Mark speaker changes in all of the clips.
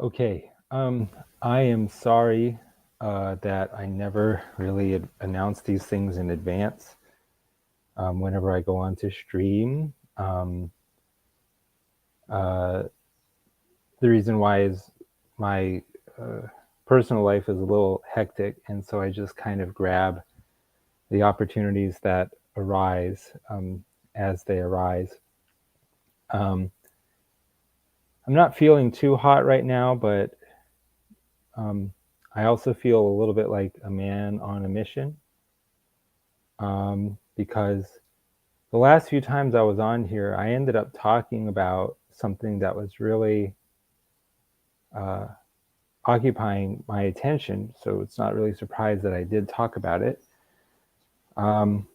Speaker 1: Okay, I am sorry that I never really announced these things in advance. Whenever I go on to stream, uh, the reason why is my uh, personal life is a little hectic, and so I just kind of grab the opportunities that arise as they arise. Um, I'm not feeling too hot right now, but I also feel a little bit like a man on a mission. Because the last few times I was on here, I ended up talking about something that was really uh, occupying my attention. So it's not really surprised that I did talk about it. Um,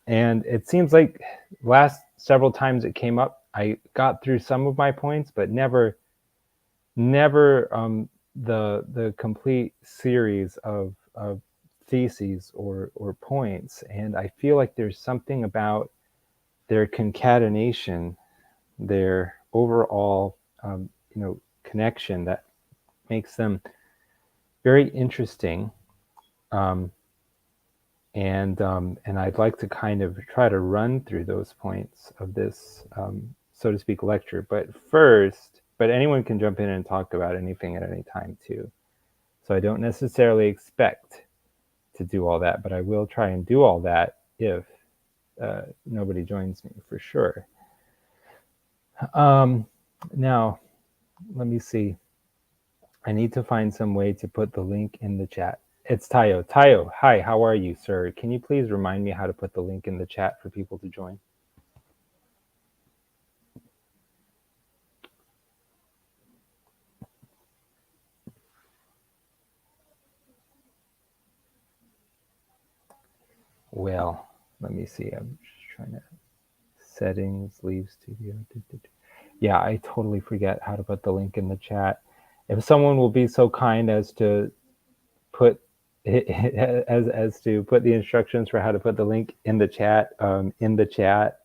Speaker 1: and it seems like last several times it came up, I got through some of my points, but never the complete series of theses or points. And I feel like there's something about their concatenation, their overall connection that makes them very interesting. Um, and I'd like to kind of try to run through those points of this, so to speak, lecture. But anyone can jump in and talk about anything at any time too. So I don't necessarily expect to do all that, but I will try and do all that if nobody joins me for sure. Now, let me see. I need to find some way to put the link in the chat. It's Tayo. Tayo, hi, how are you, sir? Can you please remind me how to put the link in the chat for people to join? Well, let me see. I'm just trying to settings, leave studio. Yeah, I totally forget how to put the link in the chat. If someone will be so kind as to put as to put the instructions for how to put the link in the chat,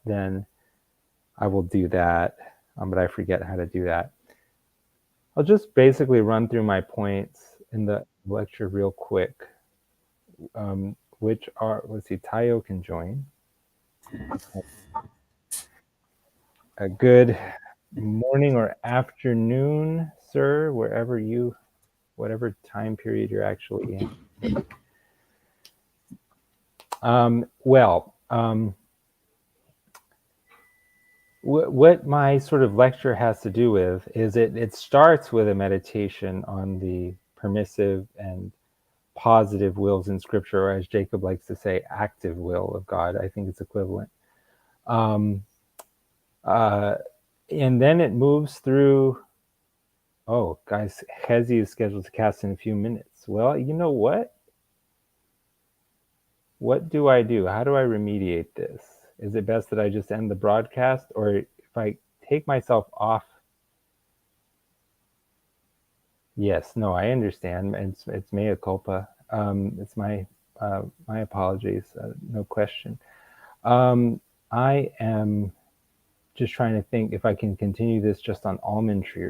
Speaker 1: then I will do that. But I forget how to do that. I'll just basically run through my points in the lecture real quick, which are, let's see, Tayo can join. A good morning or afternoon, sir, whatever time period you're actually in. What my sort of lecture has to do with is it starts with a meditation on the permissive and positive wills in Scripture, or as Jacob likes to say, active will of God. I think it's equivalent. Um, uh, and then it moves through. Oh, guys, Hezi is scheduled to cast in a few minutes. Well, you know what? What do I do? How do I remediate this? Is it best that I just end the broadcast, or if I take myself off? Yes, no, I understand. It's mea culpa. It's my apologies. No question. I am just trying to think if I can continue this just on almond tree